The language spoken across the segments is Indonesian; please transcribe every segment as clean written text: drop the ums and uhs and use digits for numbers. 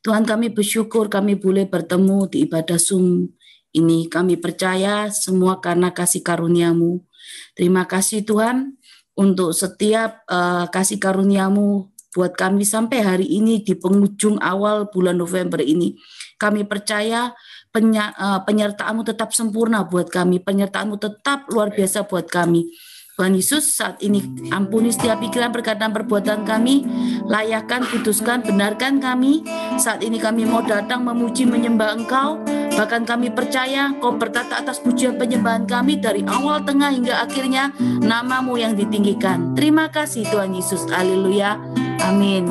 Tuhan, kami bersyukur kami boleh bertemu di ibadah Zoom ini. Kami percaya semua karena kasih karunia-Mu. Terima kasih Tuhan untuk setiap kasih karunia-Mu buat kami sampai hari ini di penghujung awal bulan November ini. Kami percaya penyertaan-Mu tetap sempurna buat kami, penyertaan-Mu tetap luar biasa buat kami. Tuhan Yesus, saat ini ampuni setiap pikiran, perkataan, perbuatan kami, layakkan, kuduskan, benarkan kami. Saat ini kami mau datang memuji, menyembah Engkau, bahkan kami percaya Kau bertata atas pujian penyembahan kami dari awal, tengah, hingga akhirnya, nama-Mu yang ditinggikan. Terima kasih Tuhan Yesus, haleluya, amin.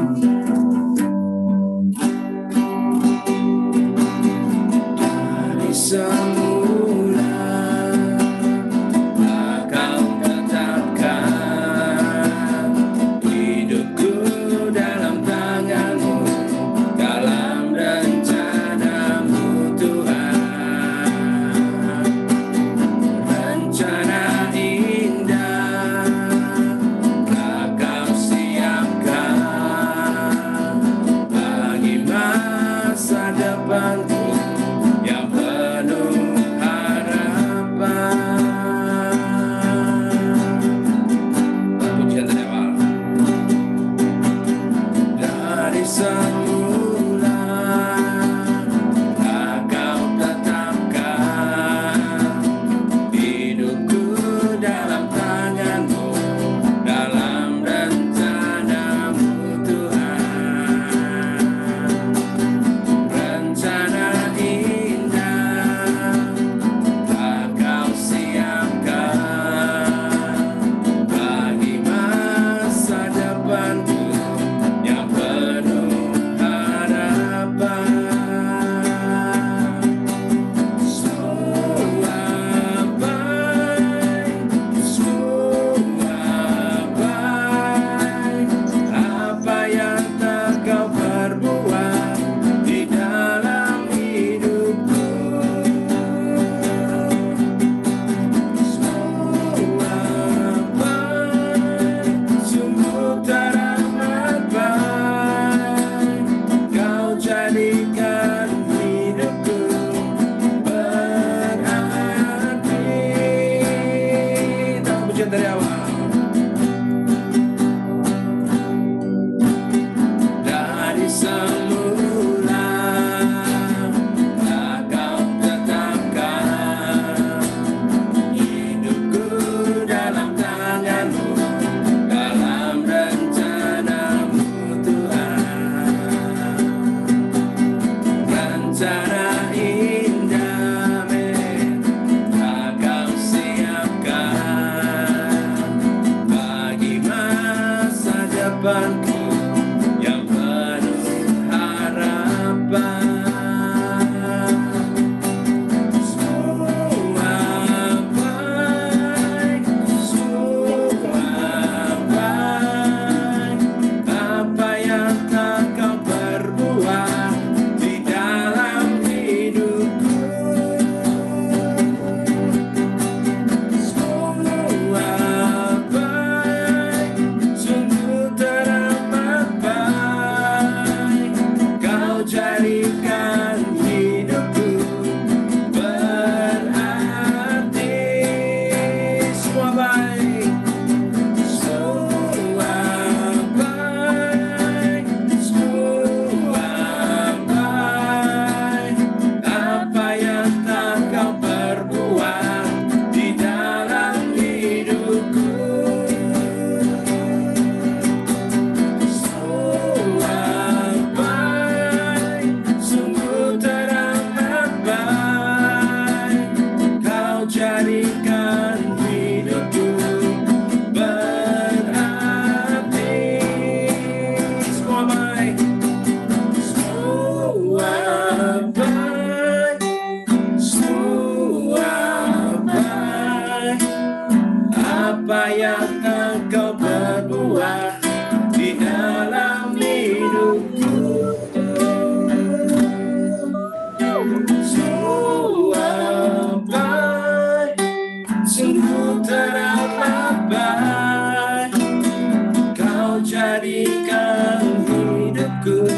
jadikan hidupku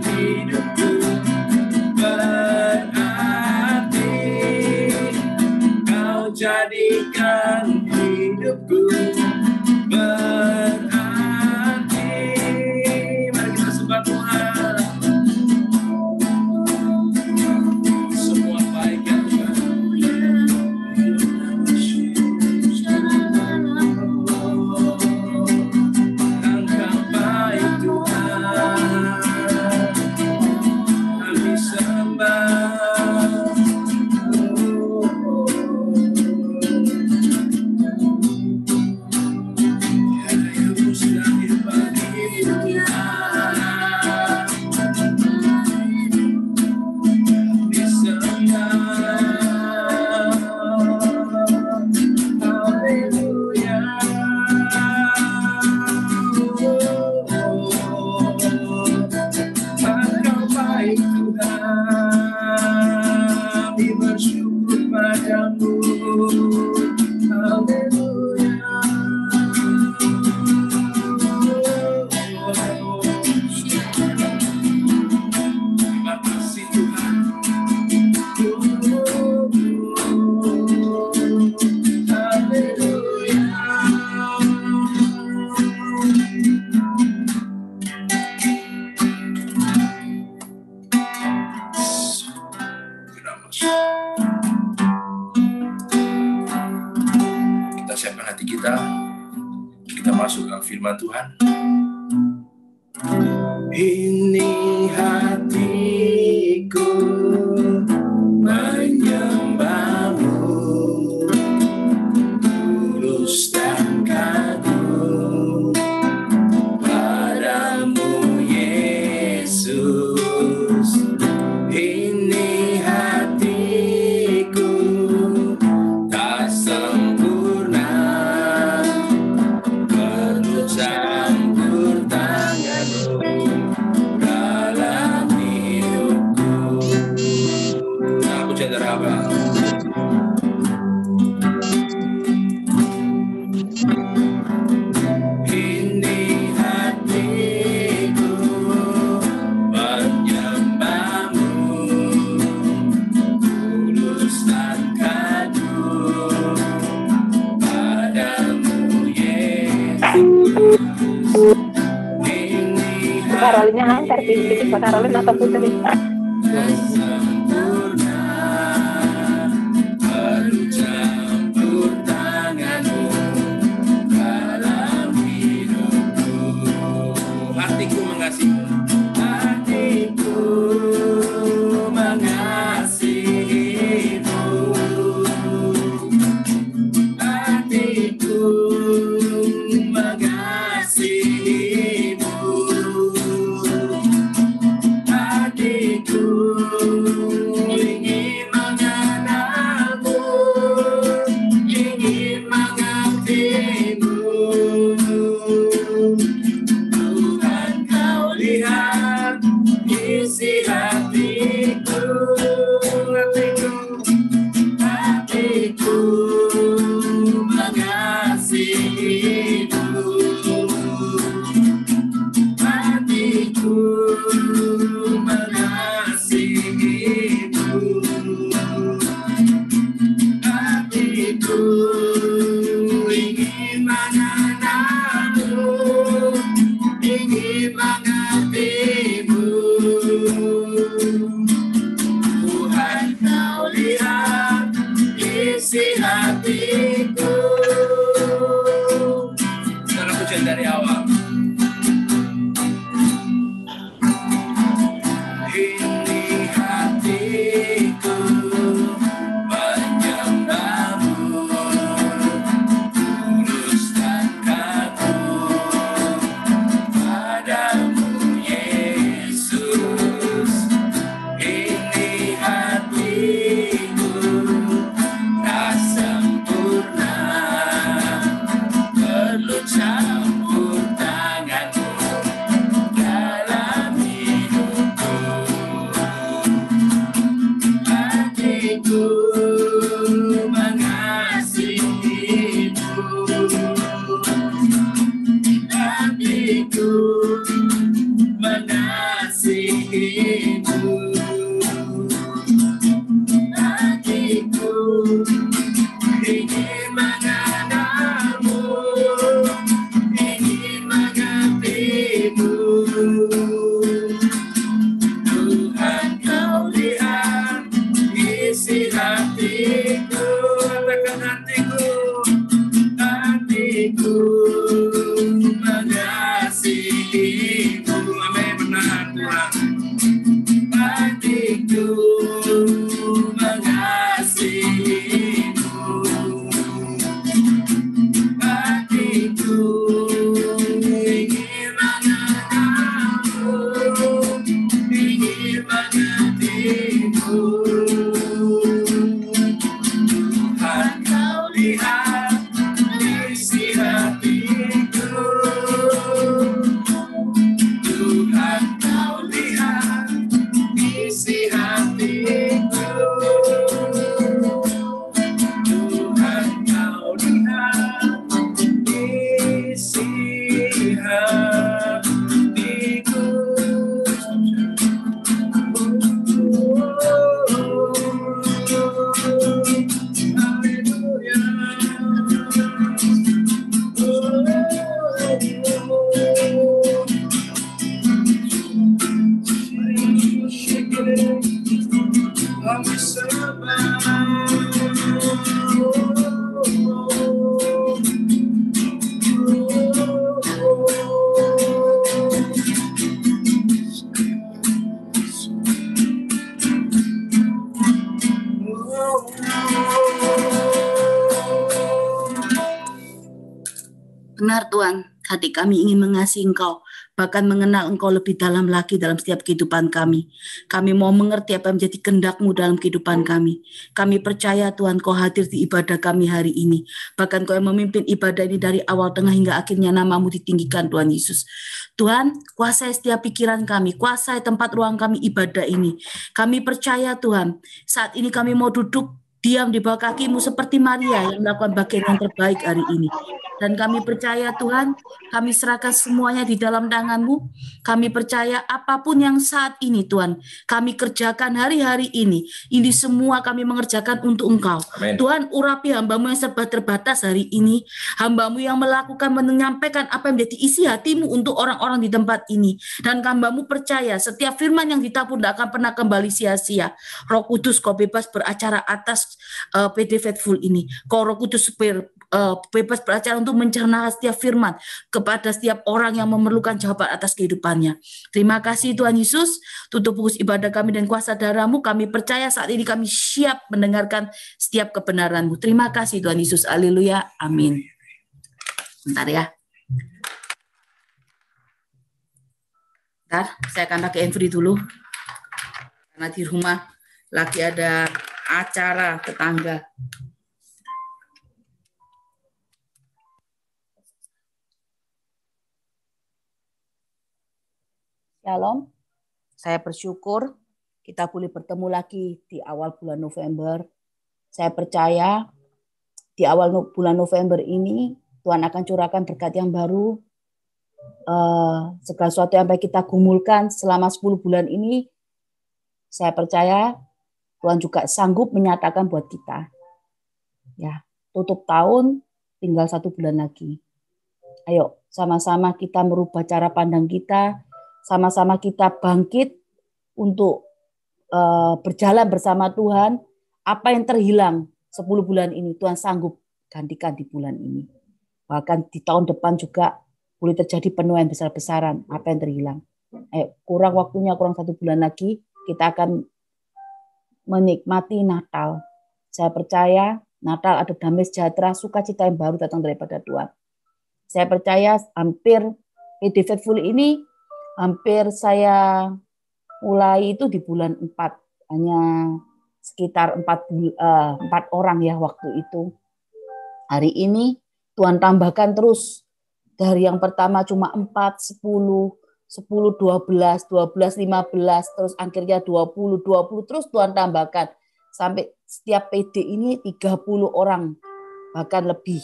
hidupku berarti, Kau jadikan hidupku berarti. Mari kita sembah Tuhan. Semua baik ya Tuhan. Engkau baik Tuhan, kami sembah. Kita masuk ke firman Tuhan. Ini hatiku menyembah-Mu, tulus dan kagum padamu Yesus. Ini hatiku tak sempurna, perlu campur tangan-Mu dalam hidupku. Nah, puja darah. Ini hatiku menyembah-Mu, tulus dan kagum padamu Yesus. Karolina antar pilih Pak Karolin atau Putri. Sempurna, perlu campur tangan-Mu dalam hidupku. Hatiku mengasihi-Mu, hatiku mengasihi-Mu, hatiku mengasihi-Mu, hatiku hatiku mengasihimu, hatiku ingin mengenalmu, ingin mengertimu. Tuhan, kau lihat isi hatiku, Tuhan, kau lihat isi hatiku, Tuhan, kau lihat isi hatiku. Benar Tuhan, hati kami ingin mengasihi Engkau, bahkan mengenal Engkau lebih dalam lagi dalam setiap kehidupan kami. Kami mau mengerti apa yang menjadi kehendak-Mu dalam kehidupan kami. Kami percaya Tuhan, Kau hadir di ibadah kami hari ini. Bahkan Kau yang memimpin ibadah ini dari awal, tengah, hingga akhirnya nama-Mu ditinggikan Tuhan Yesus. Tuhan, kuasai setiap pikiran kami, kuasai tempat ruang kami ibadah ini. Kami percaya Tuhan, saat ini kami mau duduk diam di bawah kaki-Mu seperti Maria yang melakukan bagian yang terbaik hari ini. Dan kami percaya Tuhan, kami serahkan semuanya di dalam tangan-Mu. Kami percaya apapun yang saat ini Tuhan, kami kerjakan hari-hari ini semua kami mengerjakan untuk Engkau. Amen. Tuhan, urapi hamba-Mu yang serba terbatas hari ini, hamba-Mu yang melakukan, menyampaikan apa yang menjadi isi hati-Mu untuk orang-orang di tempat ini. Dan hamba-Mu percaya setiap firman yang ditabur tidak akan pernah kembali sia-sia. Roh Kudus, Kau bebas beracara atas PD Faithful ini. Kau Roh Kudus bebas beracara untuk mencerna setiap firman kepada setiap orang yang memerlukan jawaban atas kehidupannya. Terima kasih Tuhan Yesus, tutup fokus ibadah kami dan kuasa darah-Mu. Kami percaya saat ini kami siap mendengarkan setiap kebenaran-Mu. Terima kasih Tuhan Yesus, haleluya, amin. Bentar ya. Bentar, saya akan pakai handphone dulu. Karena di rumah lagi ada acara tetangga. Shalom, saya bersyukur kita boleh bertemu lagi di awal bulan November. Saya percaya di awal bulan November ini Tuhan akan curahkan berkat yang baru. Segala sesuatu yang baik kita gumulkan selama 10 bulan ini, saya percaya Tuhan juga sanggup menyatakan buat kita. Ya, tutup tahun tinggal 1 bulan lagi. Ayo, sama-sama kita merubah cara pandang kita. Sama-sama kita bangkit untuk berjalan bersama Tuhan. Apa yang terhilang 10 bulan ini, Tuhan sanggup gantikan di bulan ini. Bahkan di tahun depan juga boleh terjadi penuaian besar-besaran apa yang terhilang. Kurang waktunya, kurang 1 bulan lagi, kita akan menikmati Natal. Saya percaya Natal ada damai sejahtera, sukacita yang baru datang daripada Tuhan. Saya percaya hampir PD Faithful ini hampir saya mulai itu di bulan 4, hanya sekitar 4 orang ya waktu itu. Hari ini Tuhan tambahkan terus, dari yang pertama cuma 4, 10, 12, 15, terus akhirnya 20, terus Tuhan tambahkan. Sampai setiap PD ini 30 orang, bahkan lebih.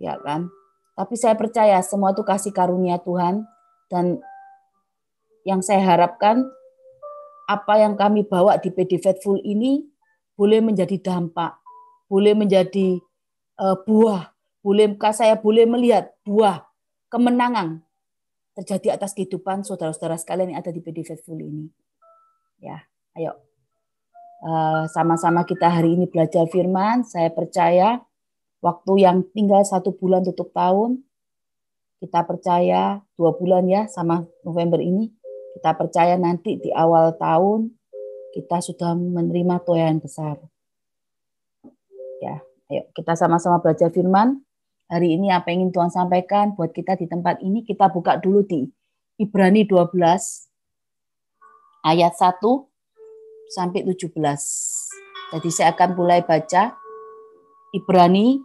Ya kan? Tapi saya percaya semua itu kasih karunia Tuhan, dan yang saya harapkan apa yang kami bawa di PD Faithful ini boleh menjadi dampak, boleh menjadi buah, saya boleh melihat buah kemenangan terjadi atas kehidupan saudara-saudara sekalian yang ada di PD Faithful ini. Ya, ayo sama-sama kita hari ini belajar firman. Saya percaya waktu yang tinggal 1 bulan tutup tahun, kita percaya 2 bulan ya sama November ini, Kita percaya nanti di awal tahun kita sudah menerima tuayan besar. Ya, ayo kita sama-sama belajar firman. Hari ini apa yang ingin Tuhan sampaikan buat kita di tempat ini, kita buka dulu di Ibrani 12 ayat 1 sampai 17. Jadi saya akan mulai baca Ibrani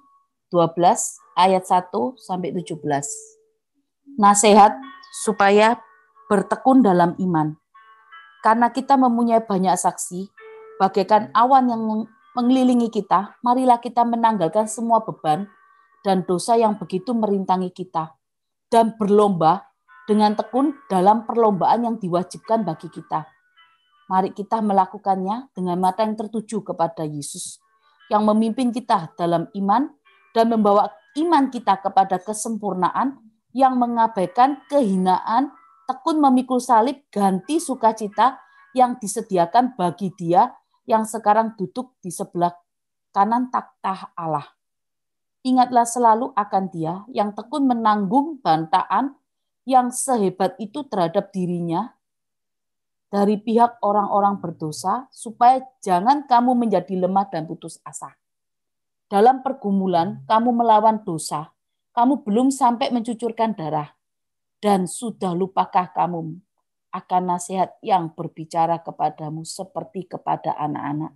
12 ayat 1 sampai 17. Nasihat supaya bertekun dalam iman. Karena kita mempunyai banyak saksi, bagaikan awan yang mengelilingi kita, marilah kita menanggalkan semua beban dan dosa yang begitu merintangi kita, dan berlomba dengan tekun dalam perlombaan yang diwajibkan bagi kita. Mari kita melakukannya dengan mata yang tertuju kepada Yesus, yang memimpin kita dalam iman dan membawa iman kita kepada kesempurnaan, yang mengabaikan kehinaan, tekun memikul salib, ganti sukacita yang disediakan bagi Dia yang sekarang duduk di sebelah kanan takhta Allah. Ingatlah selalu akan Dia yang tekun menanggung bantahan yang sehebat itu terhadap dirinya dari pihak orang-orang berdosa, supaya jangan kamu menjadi lemah dan putus asa. Dalam pergumulan, kamu melawan dosa, kamu belum sampai mencucurkan darah, dan sudah lupakah kamu akan nasihat yang berbicara kepadamu seperti kepada anak-anak.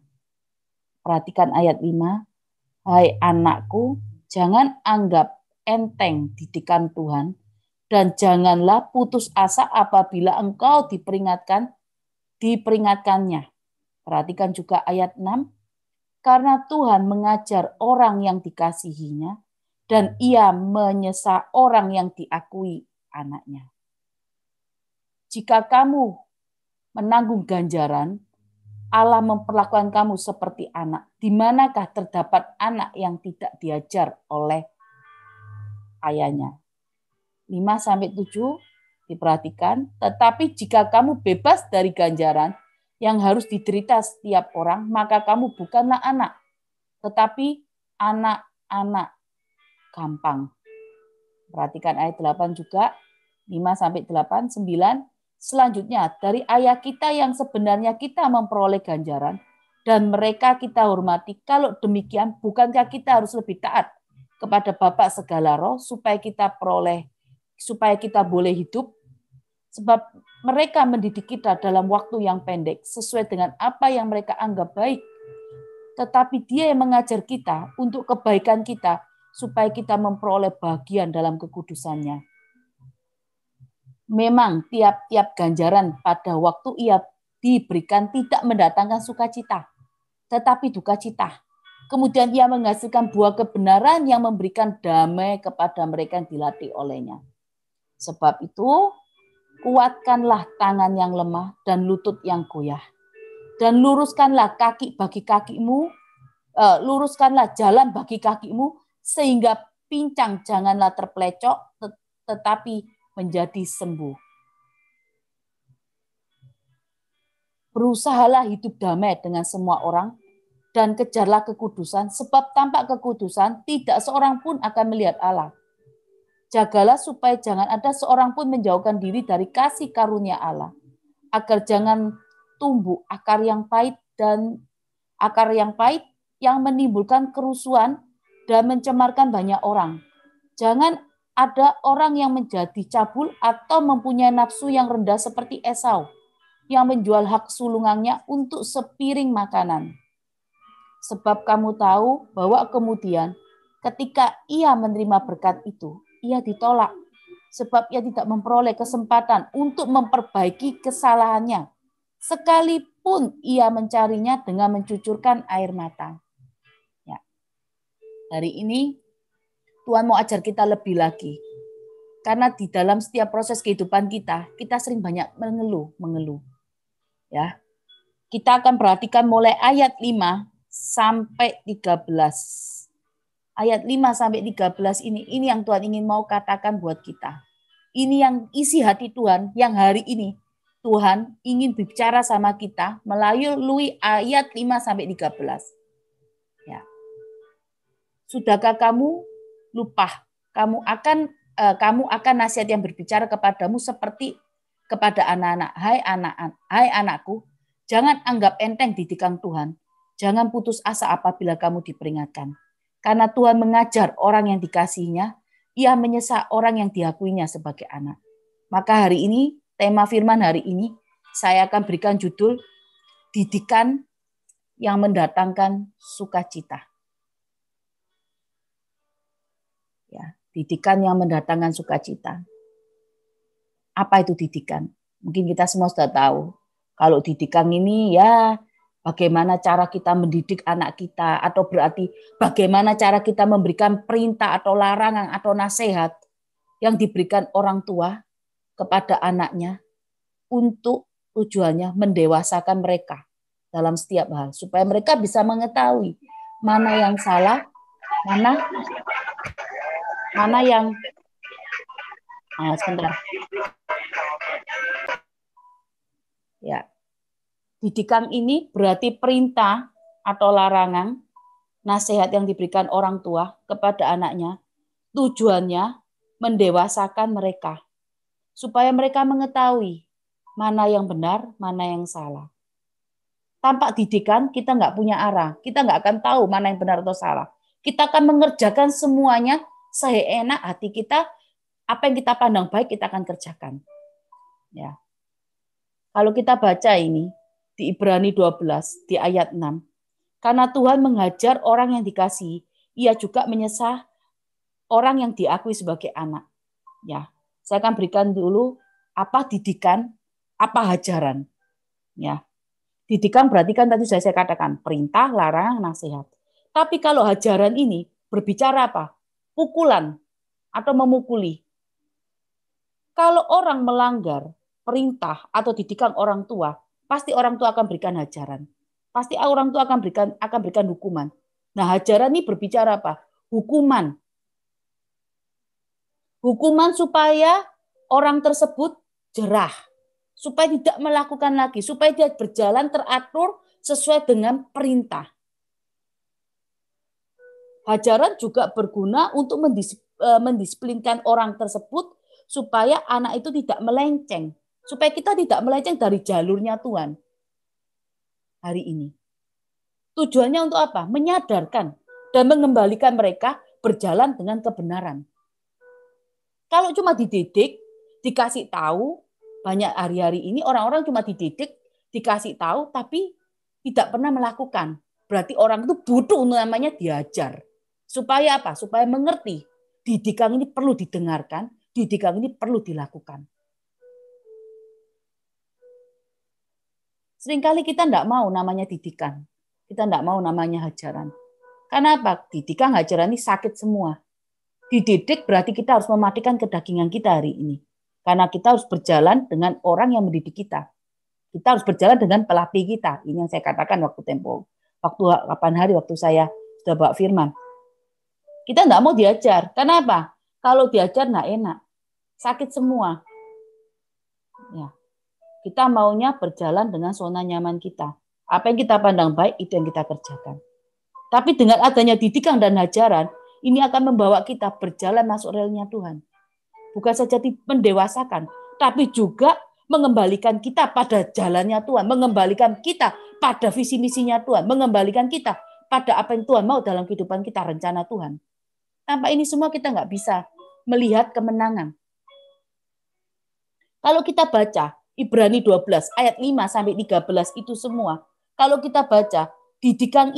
Perhatikan ayat 5. Hai anakku, jangan anggap enteng didikan Tuhan, dan janganlah putus asa apabila engkau diperingatkannya. Perhatikan juga ayat 6. Karena Tuhan mengajar orang yang dikasihinya, dan Ia menyesa orang yang diakui anaknya. Jika kamu menanggung ganjaran, Allah memperlakukan kamu seperti anak. Di manakah terdapat anak yang tidak diajar oleh ayahnya? 5-7 diperhatikan. Tetapi jika kamu bebas dari ganjaran yang harus diderita setiap orang, maka kamu bukanlah anak, tetapi anak-anak gampang. Perhatikan ayat 8 juga, 5-8, 9. Selanjutnya, dari ayah kita yang sebenarnya kita memperoleh ganjaran, dan mereka kita hormati. Kalau demikian, bukankah kita harus lebih taat kepada Bapa segala roh, supaya kita boleh hidup? Sebab mereka mendidik kita dalam waktu yang pendek, sesuai dengan apa yang mereka anggap baik. Tetapi Dia yang mengajar kita untuk kebaikan kita, supaya kita memperoleh bagian dalam kekudusannya. Memang tiap-tiap ganjaran pada waktu ia diberikan tidak mendatangkan sukacita, tetapi duka cita. Kemudian ia menghasilkan buah kebenaran yang memberikan damai kepada mereka yang dilatih olehnya. Sebab itu, kuatkanlah tangan yang lemah dan lutut yang goyah. Dan luruskanlah luruskanlah jalan bagi kakimu, sehingga pincang janganlah terpelecok, tetapi menjadi sembuh. Berusahalah hidup damai dengan semua orang, dan kejarlah kekudusan, sebab tanpa kekudusan tidak seorang pun akan melihat Allah. Jagalah supaya jangan ada seorang pun menjauhkan diri dari kasih karunia Allah, agar jangan tumbuh akar yang pahit yang menimbulkan kerusuhan dan mencemarkan banyak orang. Jangan ada orang yang menjadi cabul atau mempunyai nafsu yang rendah seperti Esau, yang menjual hak sulungannya untuk sepiring makanan. Sebab kamu tahu bahwa kemudian ketika ia menerima berkat itu, ia ditolak, sebab ia tidak memperoleh kesempatan untuk memperbaiki kesalahannya, sekalipun ia mencarinya dengan mencucurkan air mata. Ya. Hari ini Tuhan mau ajar kita lebih lagi. Karena di dalam setiap proses kehidupan kita sering banyak mengeluh. Ya. Kita akan perhatikan mulai ayat 5 sampai 13. Ayat 5 sampai 13 ini yang Tuhan ingin mau katakan buat kita. Ini yang isi hati Tuhan yang hari ini Tuhan ingin bicara sama kita melalui ayat 5 sampai 13. Ya. Sudahkah kamu lupa? Kamu akan nasihat yang berbicara kepadamu seperti kepada anak-anak, hai anakku, jangan anggap enteng didikan Tuhan. Jangan putus asa apabila kamu diperingatkan. Karena Tuhan mengajar orang yang dikasihinya, ia menyesa orang yang diakuinya sebagai anak. Maka hari ini, tema firman hari ini, saya akan berikan judul didikan yang mendatangkan sukacita. Ya, didikan yang mendatangkan sukacita. Apa itu didikan? Mungkin kita semua sudah tahu. Kalau didikan ini ya bagaimana cara kita mendidik anak kita, atau berarti bagaimana cara kita memberikan perintah atau larangan atau nasihat yang diberikan orang tua kepada anaknya untuk tujuannya mendewasakan mereka dalam setiap hal, supaya mereka bisa mengetahui mana yang salah, mana yang sebentar. Ya. Didikan ini berarti perintah atau larangan, nasihat yang diberikan orang tua kepada anaknya, tujuannya mendewasakan mereka, supaya mereka mengetahui mana yang benar, mana yang salah. Tanpa didikan, kita nggak punya arah. Kita nggak akan tahu mana yang benar atau salah. Kita akan mengerjakan semuanya seenak hati kita. Apa yang kita pandang baik, kita akan kerjakan. Ya. Kalau kita baca ini, di Ibrani 12, di ayat 6. Karena Tuhan menghajar orang yang dikasihi, ia juga menyesah orang yang diakui sebagai anak. Ya, saya akan berikan dulu apa didikan, apa hajaran. Ya, didikan berarti kan tadi saya katakan perintah, larangan, nasihat. Tapi kalau hajaran ini berbicara apa? Pukulan atau memukuli. Kalau orang melanggar perintah atau didikan orang tua, pasti orang tua akan berikan hajaran. Pasti orang tua akan berikan hukuman. Nah, hajaran ini berbicara apa? Hukuman. Hukuman supaya orang tersebut jerah. Supaya tidak melakukan lagi. Supaya dia berjalan teratur sesuai dengan perintah. Hajaran juga berguna untuk mendisiplinkan orang tersebut supaya anak itu tidak melenceng. Supaya kita tidak melenceng dari jalurnya Tuhan hari ini. Tujuannya untuk apa? Menyadarkan dan mengembalikan mereka berjalan dengan kebenaran. Kalau cuma dididik, dikasih tahu, banyak hari-hari ini orang-orang cuma dididik, dikasih tahu, tapi tidak pernah melakukan. Berarti orang itu butuh namanya diajar. Supaya apa? Supaya mengerti. Didikan ini perlu didengarkan, didikan ini perlu dilakukan. Seringkali kita tidak mau namanya didikan. Kita tidak mau namanya hajaran. Karena apa? Didikan, hajaran ini sakit semua. Dididik berarti kita harus mematikan kedagingan kita hari ini. Karena kita harus berjalan dengan orang yang mendidik kita. Kita harus berjalan dengan pelatih kita. Ini yang saya katakan waktu tempo. Waktu 8 hari waktu saya sudah bawa firman. Kita tidak mau diajar. Karena apa? Kalau diajar tidak enak. Sakit semua. Ya. Kita maunya berjalan dengan zona nyaman kita. Apa yang kita pandang baik, itu yang kita kerjakan. Tapi dengan adanya didikan dan hajaran, ini akan membawa kita berjalan masuk relnya Tuhan. Bukan saja mendewasakan, tapi juga mengembalikan kita pada jalannya Tuhan. Mengembalikan kita pada visi misinya Tuhan. Mengembalikan kita pada apa yang Tuhan mau dalam kehidupan kita, rencana Tuhan. Tanpa ini semua kita nggak bisa melihat kemenangan. Kalau kita baca Ibrani 12 ayat 5 sampai 13 itu semua. Kalau kita baca didikan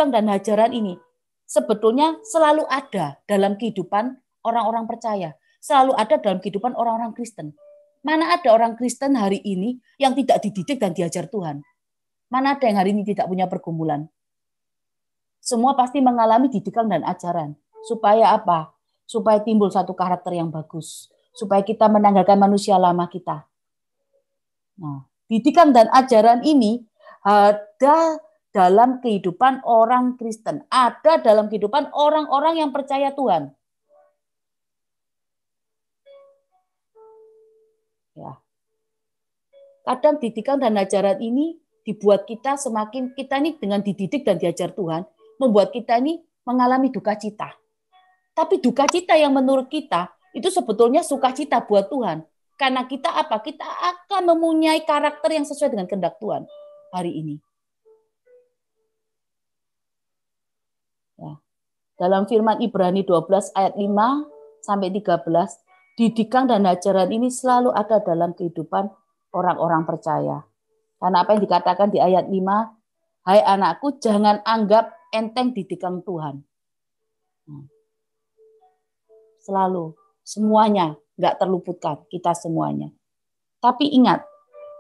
dan hajaran ini sebetulnya selalu ada dalam kehidupan orang-orang percaya. Selalu ada dalam kehidupan orang-orang Kristen. Mana ada orang Kristen hari ini yang tidak dididik dan diajar Tuhan? Mana ada yang hari ini tidak punya pergumulan? Semua pasti mengalami didikan dan ajaran. Supaya apa? Supaya timbul satu karakter yang bagus. Supaya kita menanggalkan manusia lama kita. Nah, didikan dan ajaran ini ada dalam kehidupan orang Kristen. Ada dalam kehidupan orang-orang yang percaya Tuhan. Ya. Kadang didikan dan ajaran ini dibuat kita semakin, kita ini dengan dididik dan diajar Tuhan, membuat kita ini mengalami duka cita. Tapi duka cita yang menurut kita, itu sebetulnya sukacita buat Tuhan. Karena kita apa? Kita akan mempunyai karakter yang sesuai dengan kehendak Tuhan hari ini. Ya. Dalam firman Ibrani 12 ayat 5 sampai 13, didikan dan ajaran ini selalu ada dalam kehidupan orang-orang percaya. Karena apa yang dikatakan di ayat 5, hai anakku, jangan anggap enteng didikan Tuhan. Selalu, semuanya, nggak terluputkan, kita semuanya. Tapi ingat,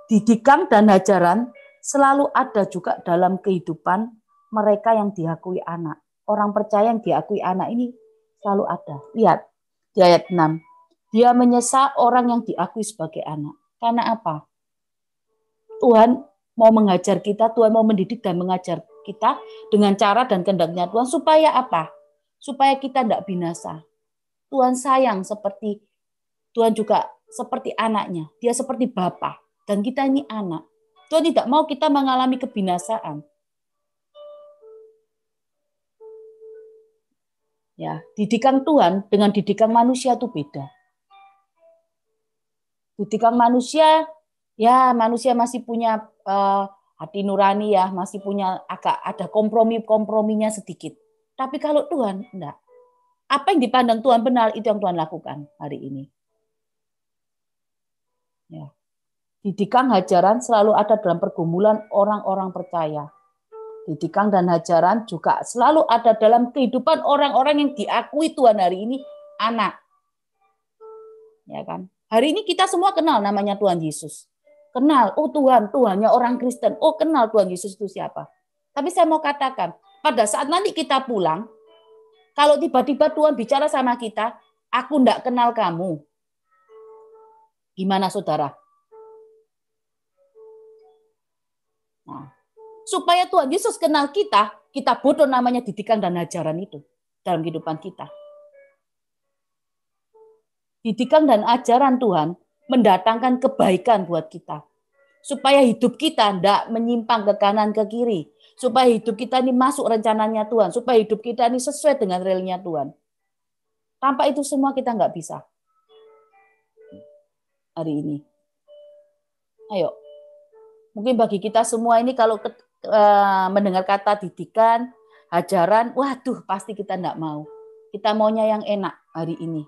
didikan dan ajaran selalu ada juga dalam kehidupan mereka yang diakui anak. Orang percaya yang diakui anak ini selalu ada. Lihat, di ayat 6. Dia menyesa orang yang diakui sebagai anak. Karena apa? Tuhan mau mengajar kita, Tuhan mau mendidik dan mengajar kita dengan cara dan kehendaknya Tuhan. Supaya apa? Supaya kita tidak binasa. Tuhan sayang seperti, Tuhan juga seperti anaknya. Dia seperti Bapa. Dan kita ini anak. Tuhan tidak mau kita mengalami kebinasaan. Ya, didikan Tuhan dengan didikan manusia itu beda. Didikan manusia, ya manusia masih punya hati nurani ya, masih punya agak ada komprominya sedikit. Tapi kalau Tuhan, enggak. Apa yang dipandang Tuhan benar, itu yang Tuhan lakukan hari ini. Ya. Didikan hajaran selalu ada dalam pergumulan orang-orang percaya. Didikan dan hajaran juga selalu ada dalam kehidupan orang-orang yang diakui Tuhan hari ini anak. Ya kan? Hari ini kita semua kenal namanya Tuhan Yesus. Kenal, oh Tuhan, Tuhannya orang Kristen. Oh kenal Tuhan Yesus itu siapa. Tapi saya mau katakan, pada saat nanti kita pulang, kalau tiba-tiba Tuhan bicara sama kita, aku enggak kenal kamu. Gimana saudara? Nah, supaya Tuhan Yesus kenal kita, kita bodoh namanya didikan dan ajaran itu dalam kehidupan kita. Didikan dan ajaran Tuhan mendatangkan kebaikan buat kita. Supaya hidup kita tidak menyimpang ke kanan ke kiri. Supaya hidup kita ini masuk rencananya Tuhan. Supaya hidup kita ini sesuai dengan realnya Tuhan. Tanpa itu semua kita nggak bisa. Hari ini. Ayo. Mungkin bagi kita semua ini kalau mendengar kata didikan, ajaran, waduh pasti kita nggak mau. Kita maunya yang enak hari ini.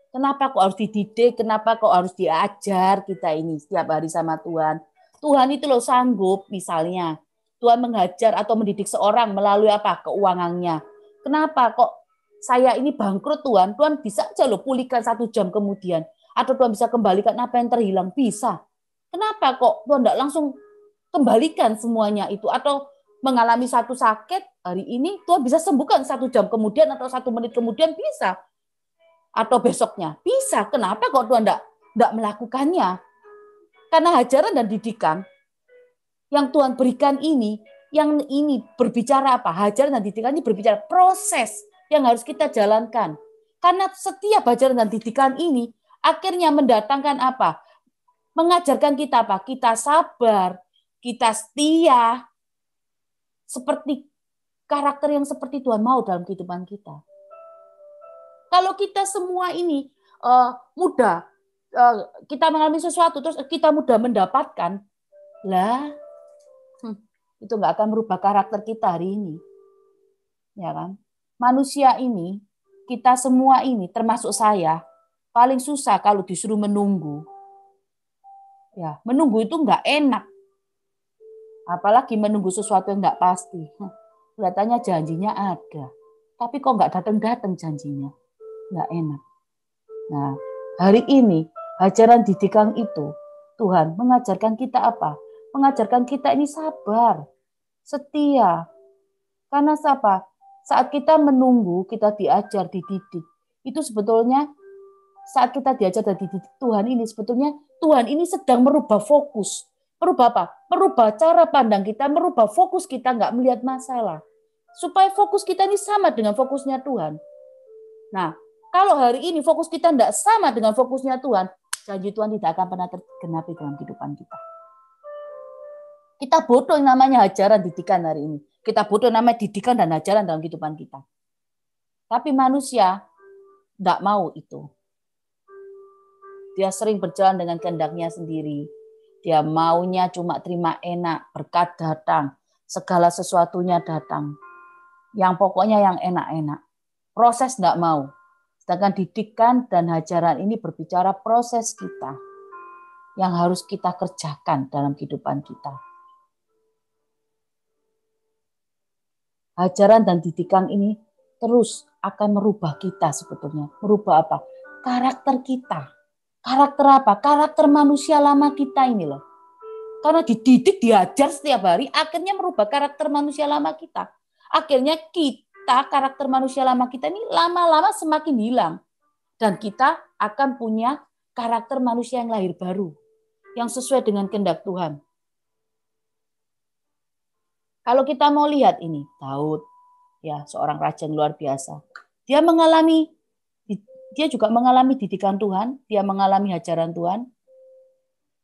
Kenapa kok harus dididik? Kenapa kok harus diajar kita ini setiap hari sama Tuhan? Tuhan itu loh sanggup misalnya. Tuhan mengajar atau mendidik seorang melalui apa? Keuangannya. Kenapa kok saya ini bangkrut Tuhan? Tuhan bisa aja loh pulihkan 1 jam kemudian. Atau Tuhan bisa kembalikan apa yang terhilang? Bisa. Kenapa kok Tuhan tidak langsung kembalikan semuanya itu? Atau mengalami satu sakit hari ini Tuhan bisa sembuhkan 1 jam kemudian atau 1 menit kemudian bisa. Atau besoknya bisa. Kenapa kok Tuhan tidak melakukannya? Karena ajaran dan didikan yang Tuhan berikan ini, yang ini berbicara apa? Ajaran dan didikan ini berbicara proses yang harus kita jalankan. Karena setiap ajaran dan didikan ini akhirnya mendatangkan apa? Mengajarkan kita apa? Kita sabar, kita setia, seperti karakter yang seperti Tuhan mau dalam kehidupan kita. Kalau kita semua ini mudah, kita mengalami sesuatu, terus kita mudah mendapatkan, itu nggak akan merubah karakter kita hari ini. Ya kan? Manusia ini, kita semua ini, termasuk saya, paling susah kalau disuruh menunggu. Ya, menunggu itu nggak enak. Apalagi menunggu sesuatu yang nggak pasti. Kelihatannya janjinya ada, tapi kok nggak datang-datang janjinya. Nggak enak. Nah, hari ini ajaran didikan itu Tuhan mengajarkan kita apa? Mengajarkan kita ini sabar, setia. Karena apa? Saat kita menunggu, kita diajar, dididik. Itu sebetulnya saat kita diajar dan dididik Tuhan ini sebetulnya Tuhan ini sedang merubah fokus. Merubah apa? Merubah cara pandang kita, merubah fokus kita nggak melihat masalah. Supaya fokus kita ini sama dengan fokusnya Tuhan. Nah, kalau hari ini fokus kita tidak sama dengan fokusnya Tuhan, janji Tuhan tidak akan pernah tergenapi dalam kehidupan kita. Kita bodoh yang namanya ajaran didikan hari ini. Kita bodoh yang namanya didikan dan ajaran dalam kehidupan kita. Tapi manusia tidak mau itu. Dia sering berjalan dengan kehendaknya sendiri. Dia maunya cuma terima enak, berkat datang, segala sesuatunya datang. Yang pokoknya yang enak-enak. Proses enggak mau. Sedangkan didikan dan ajaran ini berbicara proses kita yang harus kita kerjakan dalam kehidupan kita. Ajaran dan didikan ini terus akan merubah kita sebetulnya. Merubah apa? Karakter kita. Karakter apa? Karakter manusia lama kita ini loh. Karena dididik, diajar setiap hari, akhirnya merubah karakter manusia lama kita. Akhirnya kita, karakter manusia lama kita ini lama-lama semakin hilang. Dan kita akan punya karakter manusia yang lahir baru. Yang sesuai dengan kehendak Tuhan. Kalau kita mau lihat ini, Daud, ya seorang raja yang luar biasa. Dia juga mengalami didikan Tuhan, dia mengalami ajaran Tuhan,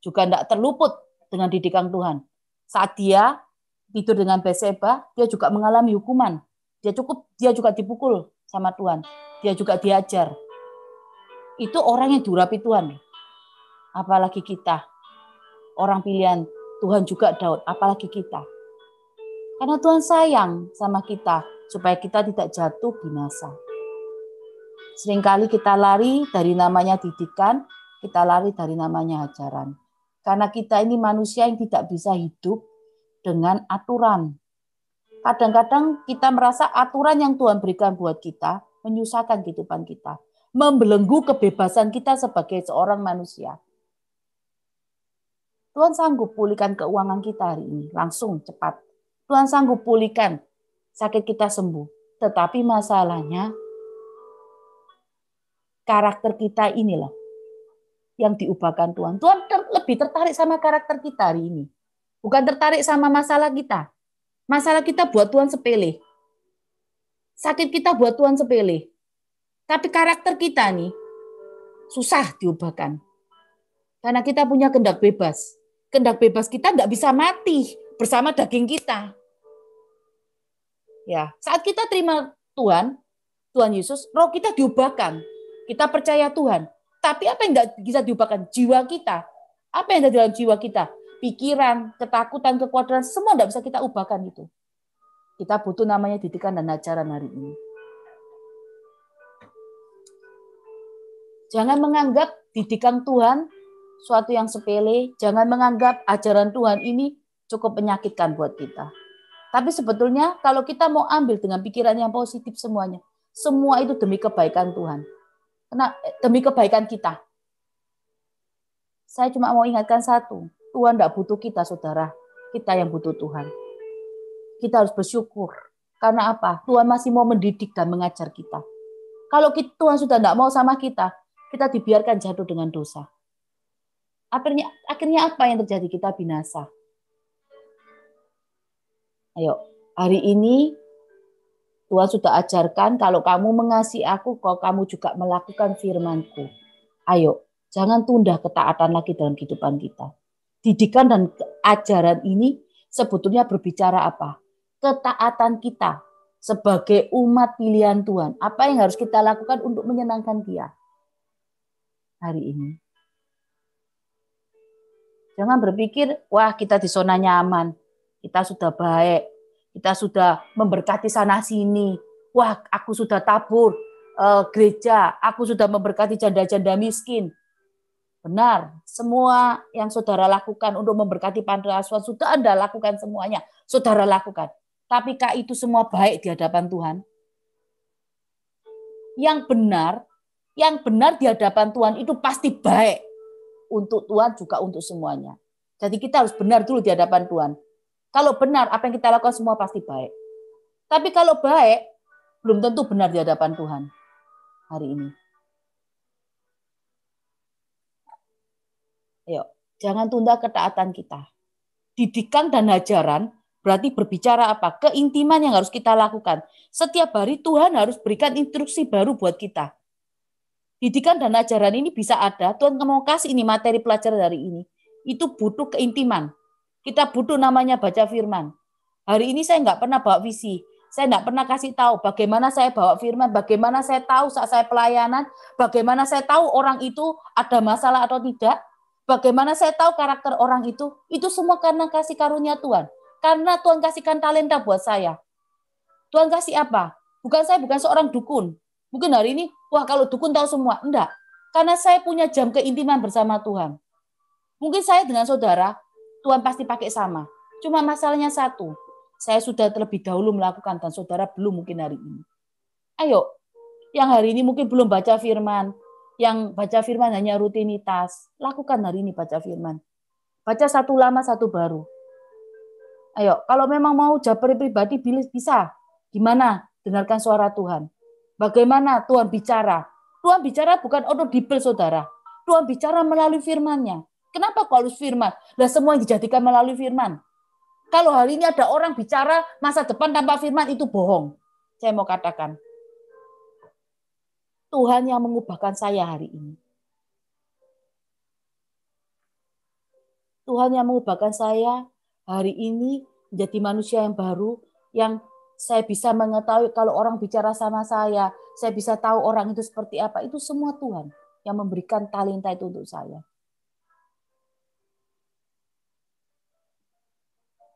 juga tidak terluput dengan didikan Tuhan. Saat dia tidur dengan Batseba, dia juga mengalami hukuman. Dia juga dipukul sama Tuhan. Dia juga diajar. Itu orang yang diurapi Tuhan. Apalagi kita, orang pilihan Tuhan juga Daud, apalagi kita. Karena Tuhan sayang sama kita, supaya kita tidak jatuh binasa. Seringkali kita lari dari namanya didikan, kita lari dari namanya ajaran. Karena kita ini manusia yang tidak bisa hidup dengan aturan. Kadang-kadang kita merasa aturan yang Tuhan berikan buat kita menyusahkan kehidupan kita. Membelenggu kebebasan kita sebagai seorang manusia. Tuhan sanggup pulihkan keuangan kita hari ini, langsung cepat. Tuhan sanggup pulihkan sakit kita sembuh. Tetapi masalahnya, karakter kita inilah yang diubahkan Tuhan. Tuhan lebih tertarik sama karakter kita hari ini. Bukan tertarik sama masalah kita. Masalah kita buat Tuhan sepele. Sakit kita buat Tuhan sepele. Tapi karakter kita nih susah diubahkan. Karena kita punya kehendak bebas. Kehendak bebas kita tidak bisa mati bersama daging kita. Ya, saat kita terima Tuhan Yesus, roh kita diubahkan. Kita percaya Tuhan. Tapi apa yang tidak bisa diubahkan? Jiwa kita. Apa yang ada dalam jiwa kita? Pikiran, ketakutan, kekhawatiran, semua tidak bisa kita ubahkan itu. Kita butuh namanya didikan dan ajaran hari ini. Jangan menganggap didikan Tuhan suatu yang sepele. Jangan menganggap ajaran Tuhan ini cukup menyakitkan buat kita. Tapi sebetulnya kalau kita mau ambil dengan pikiran yang positif semuanya. Semua itu demi kebaikan Tuhan. Demi kebaikan kita. Saya cuma mau ingatkan satu. Tuhan tidak butuh kita, saudara. Kita yang butuh Tuhan. Kita harus bersyukur. Karena apa? Tuhan masih mau mendidik dan mengajar kita. Kalau Tuhan sudah tidak mau sama kita dibiarkan jatuh dengan dosa. Akhirnya apa yang terjadi? Kita binasa. Ayo, hari ini Tuhan sudah ajarkan, kalau kamu mengasihi aku, kalau kamu juga melakukan firman-Ku. Ayo, jangan tunda ketaatan lagi dalam kehidupan kita. Didikan dan ajaran ini sebetulnya berbicara apa? Ketaatan kita sebagai umat pilihan Tuhan. Apa yang harus kita lakukan untuk menyenangkan Dia hari ini? Jangan berpikir, wah kita di zona nyaman, kita sudah baik, kita sudah memberkati sana-sini. Wah, aku sudah tabur gereja, aku sudah memberkati janda-janda miskin. Benar, semua yang saudara lakukan untuk memberkati panti asuhan sudah Anda lakukan semuanya. Saudara lakukan. Tapi kah itu semua baik di hadapan Tuhan? Yang benar di hadapan Tuhan itu pasti baik. Untuk Tuhan juga untuk semuanya. Jadi kita harus benar dulu di hadapan Tuhan. Kalau benar, apa yang kita lakukan semua pasti baik. Tapi kalau baik, belum tentu benar di hadapan Tuhan hari ini. Ayo, jangan tunda ketaatan kita. Didikan dan ajaran berarti berbicara apa? Keintiman yang harus kita lakukan. Setiap hari Tuhan harus berikan instruksi baru buat kita. Didikan dan ajaran ini bisa ada, Tuhan mau kasih ini materi pelajaran hari ini. Itu butuh keintiman. Kita butuh namanya baca firman. Hari ini saya nggak pernah bawa visi. Saya tidak pernah kasih tahu bagaimana saya bawa firman, bagaimana saya tahu saat saya pelayanan, bagaimana saya tahu orang itu ada masalah atau tidak, bagaimana saya tahu karakter orang itu semua karena kasih karunia Tuhan. Karena Tuhan kasihkan talenta buat saya. Tuhan kasih apa? Saya bukan seorang dukun. Mungkin hari ini, wah kalau dukun tahu semua. Enggak. Karena saya punya jam keintiman bersama Tuhan. Mungkin saya dengan saudara, Tuhan pasti pakai sama. Cuma masalahnya satu, saya sudah terlebih dahulu melakukan dan saudara belum mungkin hari ini. Ayo, yang hari ini mungkin belum baca firman, yang baca firman hanya rutinitas, lakukan hari ini baca firman. Baca satu lama, satu baru. Ayo, kalau memang mau japri pribadi bisa. Gimana? Dengarkan suara Tuhan. Bagaimana Tuhan bicara? Tuhan bicara bukan audible, saudara. Tuhan bicara melalui firman-Nya. Kenapa kok harus firman? Lah semua yang dijadikan melalui firman. Kalau hari ini ada orang bicara masa depan tanpa firman, itu bohong. Saya mau katakan. Tuhan yang mengubahkan saya hari ini. Tuhan yang mengubahkan saya hari ini menjadi manusia yang baru, yang saya bisa mengetahui kalau orang bicara sama saya bisa tahu orang itu seperti apa. Itu semua Tuhan yang memberikan talenta itu untuk saya.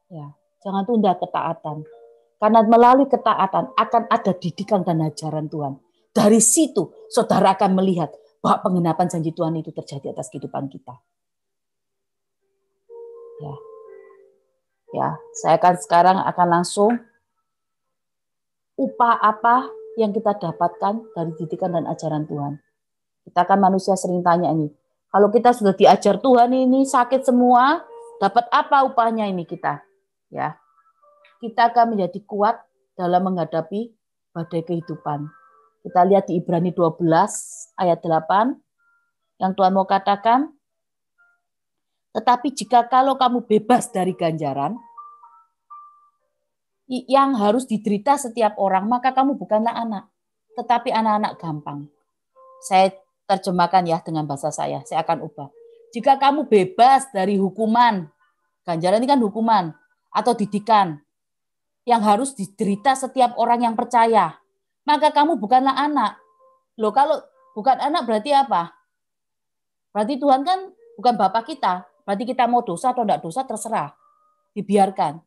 Ya, jangan tunda ketaatan. Karena melalui ketaatan akan ada didikan dan ajaran Tuhan. Dari situ saudara akan melihat bahwa penggenapan janji Tuhan itu terjadi atas kehidupan kita. Ya, saya sekarang akan langsung upah apa yang kita dapatkan dari didikan dan ajaran Tuhan. Kita kan manusia sering tanya ini, kalau kita sudah diajar Tuhan ini sakit semua, dapat apa upahnya ini kita? Ya, kita akan menjadi kuat dalam menghadapi badai kehidupan. Kita lihat di Ibrani 12 ayat 8 yang Tuhan mau katakan, tetapi jika kalau kamu bebas dari ganjaran yang harus diderita setiap orang, maka kamu bukanlah anak, tetapi anak-anak gampang. Saya terjemahkan ya dengan bahasa saya akan ubah. Jika kamu bebas dari hukuman, ganjaran ini kan hukuman, atau didikan, yang harus diderita setiap orang yang percaya, maka kamu bukanlah anak. Loh, kalau bukan anak berarti apa? Berarti Tuhan kan bukan Bapak kita, berarti kita mau dosa atau tidak dosa terserah, dibiarkan.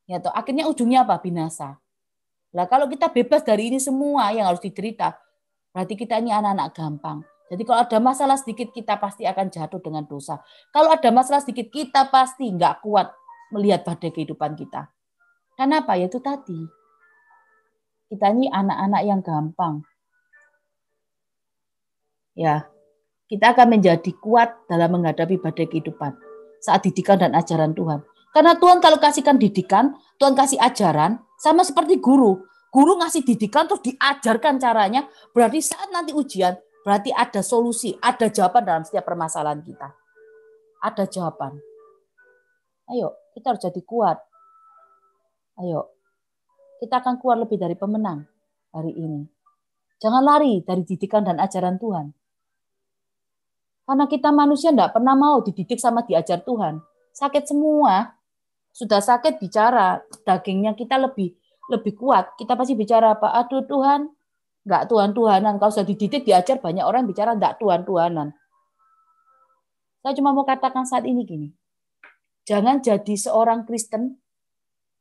Ya toh, akhirnya ujungnya apa? Binasa. Lah kalau kita bebas dari ini semua yang harus diderita, berarti kita ini anak-anak gampang. Jadi kalau ada masalah sedikit kita pasti akan jatuh dengan dosa. Kalau ada masalah sedikit kita pasti nggak kuat melihat badai kehidupan kita. Kenapa? Ya itu tadi. Kita ini anak-anak yang gampang. Ya, kita akan menjadi kuat dalam menghadapi badai kehidupan saat didikan dan ajaran Tuhan. Karena Tuhan kalau kasihkan didikan, Tuhan kasih ajaran, sama seperti guru. Guru ngasih didikan terus diajarkan caranya, berarti saat nanti ujian, berarti ada solusi, ada jawaban dalam setiap permasalahan kita. Ada jawaban. Ayo, kita harus jadi kuat. Ayo, kita akan keluar lebih dari pemenang hari ini. Jangan lari dari didikan dan ajaran Tuhan. Karena kita manusia tidak pernah mau dididik sama diajar Tuhan. Sakit semua. Sudah sakit bicara, dagingnya kita lebih kuat. Kita pasti bicara apa? Aduh Tuhan, enggak Tuhan-Tuhanan. Kalau sudah dididik, diajar, banyak orang bicara enggak Tuhan-Tuhanan. Saya cuma mau katakan saat ini gini. Jangan jadi seorang Kristen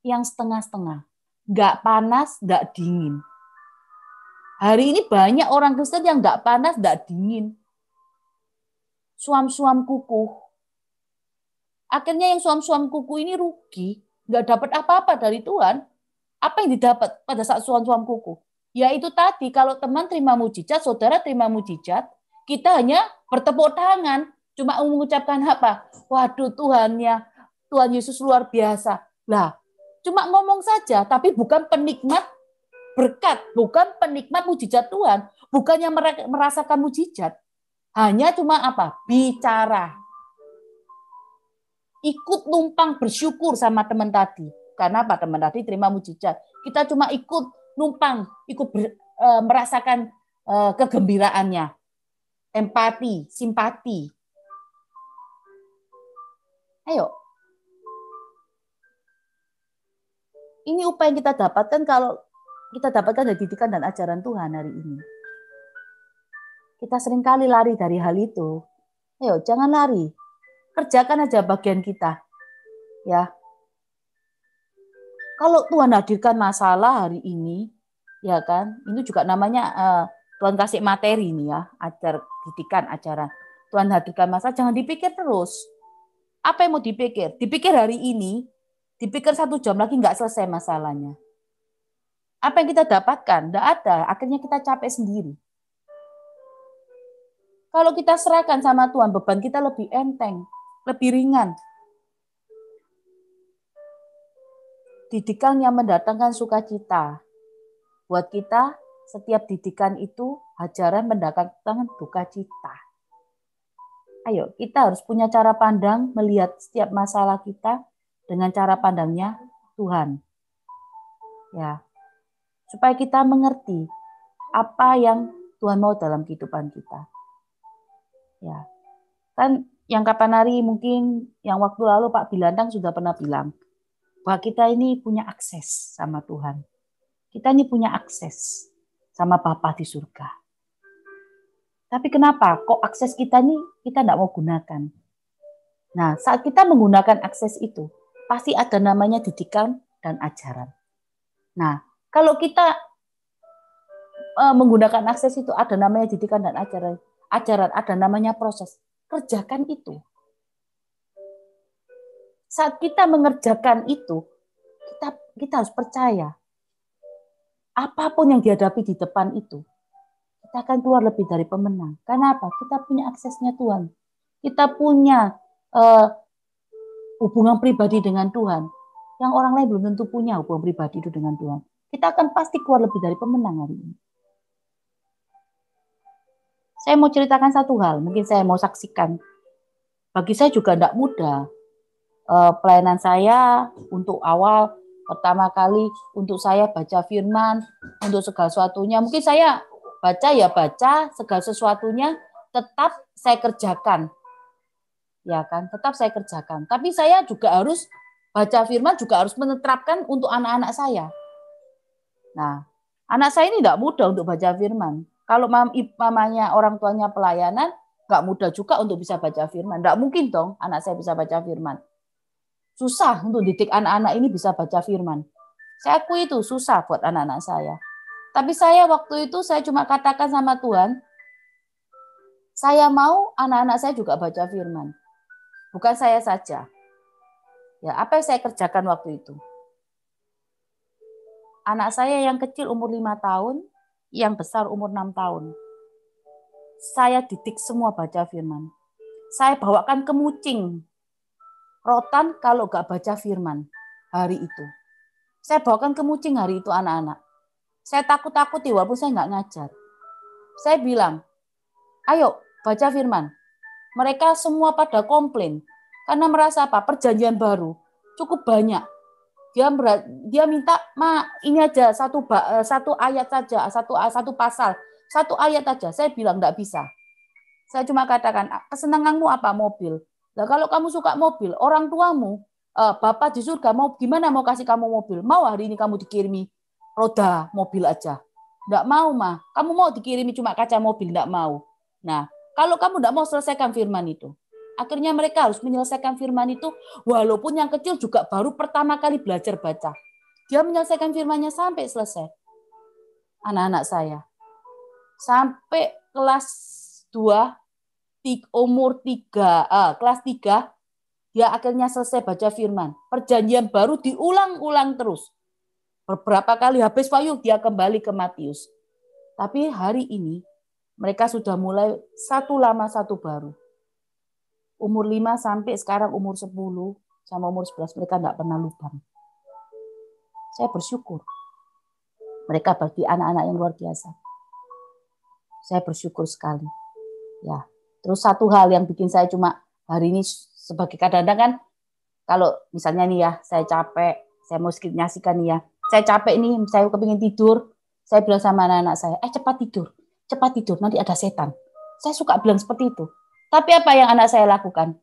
yang setengah-setengah. Enggak panas, enggak dingin. Hari ini banyak orang Kristen yang enggak panas, enggak dingin. Suam-suam kukuh. Akhirnya yang suam-suam kuku ini rugi, nggak dapat apa-apa dari Tuhan. Apa yang didapat pada saat suam-suam kuku? Ya itu tadi, kalau teman terima mujizat, saudara terima mujizat, kita hanya bertepuk tangan, cuma mengucapkan apa? Waduh Tuhannya, Tuhan Yesus luar biasa. Lah, cuma ngomong saja, tapi bukan penikmat berkat, bukan penikmat mujizat Tuhan, bukannya merasakan mujizat. Hanya cuma apa? Bicara. Ikut numpang bersyukur sama teman tadi. Karena apa? Teman tadi terima mujizat. Kita cuma ikut numpang, ikut merasakan kegembiraannya. Empati, simpati. Ayo. Ini Ini upaya yang kita dapatkan kalau kita dapatkan dari didikan dan ajaran Tuhan hari ini. Kita seringkali lari dari hal itu. Ayo, jangan lari. Kerjakan aja bagian kita. Ya. Kalau Tuhan hadirkan masalah hari ini, ya kan? Ini juga namanya Tuhan kasih materi nih ya, didikan ajaran. Tuhan hadirkan masalah, jangan dipikir terus. Apa yang mau dipikir? Dipikir hari ini, dipikir 1 jam lagi nggak selesai masalahnya. Apa yang kita dapatkan? Nggak ada. Akhirnya kita capek sendiri. Kalau kita serahkan sama Tuhan, beban kita lebih enteng, lebih ringan. Didikan yang mendatangkan sukacita. Buat kita, setiap didikan itu ajaran mendatangkan duka cita. Ayo, kita harus punya cara pandang melihat setiap masalah kita dengan cara pandangnya Tuhan. Ya, supaya kita mengerti apa yang Tuhan mau dalam kehidupan kita. Ya, kan yang kapan hari mungkin yang waktu lalu Pak Bilantang sudah pernah bilang bahwa kita ini punya akses sama Tuhan. Kita ini punya akses sama Bapa di surga. Tapi kenapa kok akses kita ini kita tidak mau gunakan? Nah, saat kita menggunakan akses itu, pasti ada namanya didikan dan ajaran. Nah, kalau kita menggunakan akses itu, ada namanya didikan dan ajaran. Ajaran ada namanya proses. Kerjakan itu. Saat kita mengerjakan itu, kita harus percaya. Apapun yang dihadapi di depan itu, kita akan keluar lebih dari pemenang. Karena apa? Kita punya aksesnya Tuhan. Kita punya hubungan pribadi dengan Tuhan. Yang orang lain belum tentu punya hubungan pribadi itu dengan Tuhan. Kita akan pasti keluar lebih dari pemenang hari ini. Saya mau ceritakan satu hal, mungkin saya mau saksikan. Bagi saya juga tidak mudah. Pelayanan saya untuk awal, pertama kali untuk saya baca firman, untuk segala sesuatunya. Mungkin saya baca, segala sesuatunya tetap saya kerjakan. Ya kan, tetap saya kerjakan. Tapi saya juga harus baca firman, juga harus menerapkan untuk anak-anak saya. Nah, anak saya ini tidak mudah untuk baca firman. Kalau mamanya orang tuanya pelayanan, nggak mudah juga untuk bisa baca firman. Nggak mungkin dong anak saya bisa baca firman. Susah untuk didik anak-anak ini bisa baca firman. Saya akui itu susah buat anak-anak saya. Tapi saya waktu itu saya cuma katakan sama Tuhan, saya mau anak-anak saya juga baca firman. Bukan saya saja. Ya, apa yang saya kerjakan waktu itu? Anak saya yang kecil umur 5 tahun, yang besar umur 6 tahun. Saya didik semua baca firman. Saya bawakan kemucing, rotan kalau gak baca firman hari itu. Saya bawakan kemucing hari itu anak-anak. Saya takut-takuti walaupun saya gak ngajar. Saya bilang, ayo baca firman. Mereka semua pada komplain. Karena merasa apa? Perjanjian baru cukup banyak. Dia minta, Ma, ini aja satu ayat saja, satu pasal, satu ayat saja. Saya bilang enggak bisa. Saya cuma katakan, kesenanganmu apa? Mobil. Nah, kalau kamu suka mobil, orang tuamu, Bapak di surga mau gimana mau kasih kamu mobil? Mau hari ini kamu dikirimi roda mobil aja? Enggak mau, Ma. Kamu mau dikirimi cuma kaca mobil? Enggak mau. Nah, kalau kamu enggak mau selesaikan firman itu, akhirnya mereka harus menyelesaikan firman itu, walaupun yang kecil juga baru pertama kali belajar baca. Dia menyelesaikan firmannya sampai selesai. Anak-anak saya. Sampai kelas 2, umur 3, kelas 3, dia akhirnya selesai baca firman. Perjanjian baru diulang-ulang terus. Beberapa kali habis payung, dia kembali ke Matius. Tapi hari ini, mereka sudah mulai satu lama, satu baru. Umur 5 sampai sekarang umur 10 sama umur 11 mereka enggak pernah lubang. Saya bersyukur. Mereka berarti anak-anak yang luar biasa. Saya bersyukur sekali. Ya. Terus satu hal yang bikin saya cuma hari ini sebagai kadang-kadang kan kalau misalnya nih ya, saya capek, saya mau nyaksikan nih ya. Saya capek nih, saya kepingin tidur. Saya bilang sama anak-anak saya, cepat tidur, nanti ada setan. Saya suka bilang seperti itu. Tapi apa yang anak saya lakukan?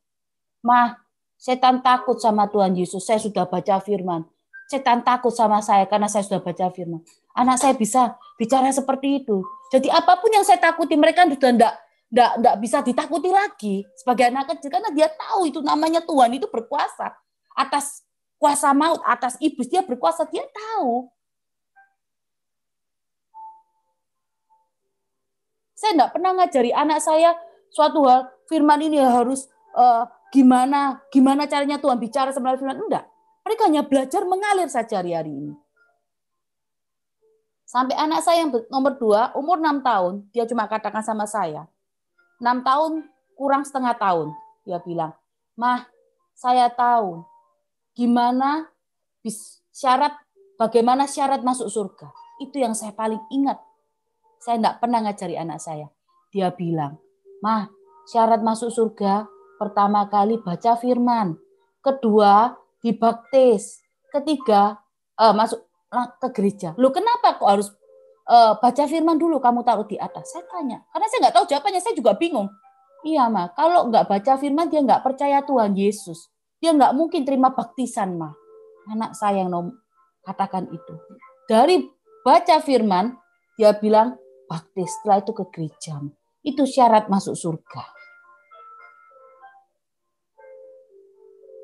Mah, setan takut sama Tuhan Yesus. Saya sudah baca firman. setan takut sama saya karena saya sudah baca firman. Anak saya bisa bicara seperti itu. Jadi apapun yang saya takuti, mereka sudah enggak bisa ditakuti lagi sebagai anak kecil karena dia tahu itu namanya Tuhan itu berkuasa atas kuasa maut, atas iblis dia berkuasa, dia tahu. Saya enggak pernah ngajari anak saya suatu hal firman ini harus gimana caranya Tuhan bicara melalui firman, enggak. Mereka hanya belajar mengalir saja hari ini. Sampai anak saya yang nomor 2, umur 6 tahun, dia cuma katakan sama saya, 6 tahun kurang setengah tahun. Dia bilang, "Mah, saya tahu bagaimana syarat masuk surga." Itu yang saya paling ingat. Saya enggak pernah ngajari anak saya. Dia bilang, "Mah, syarat masuk surga pertama kali baca firman. Kedua, dibaptis. Ketiga, masuk ke gereja." Loh, kenapa kok harus baca firman dulu kamu taruh di atas? Saya tanya. Karena saya nggak tahu jawabannya, saya juga bingung. Iya, Ma. Kalau nggak baca firman, dia nggak percaya Tuhan Yesus. Dia nggak mungkin terima baptisan, Ma. Anak saya yang katakan itu. Dari baca firman, dia bilang, baptis, setelah itu ke gereja. Itu syarat masuk surga.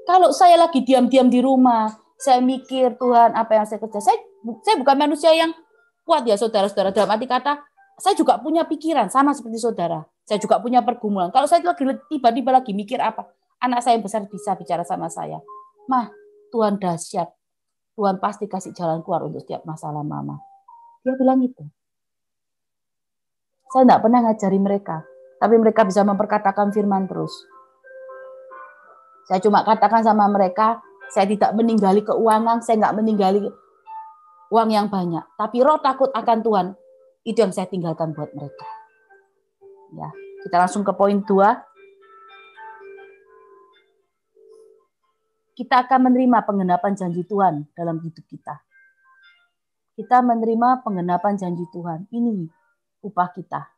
Kalau saya lagi diam-diam di rumah, saya mikir, Tuhan, apa yang saya kerja? Saya bukan manusia yang kuat ya, saudara-saudara. Dalam arti kata, saya juga punya pikiran, sama seperti saudara. Saya juga punya pergumulan. Kalau saya tiba-tiba lagi mikir apa, anak saya yang besar bisa bicara sama saya. "Mah, Tuhan dahsyat. Tuhan pasti kasih jalan keluar untuk setiap masalah Mama." Dia bilang itu. Saya tidak pernah ngajari mereka, tapi mereka bisa memperkatakan firman terus. Saya cuma katakan sama mereka, saya tidak meninggali keuangan, saya nggak meninggali uang yang banyak. Tapi roh takut akan Tuhan, itu yang saya tinggalkan buat mereka. Ya, kita langsung ke poin 2. Kita akan menerima penggenapan janji Tuhan dalam hidup kita. Kita menerima penggenapan janji Tuhan. Ini upah kita.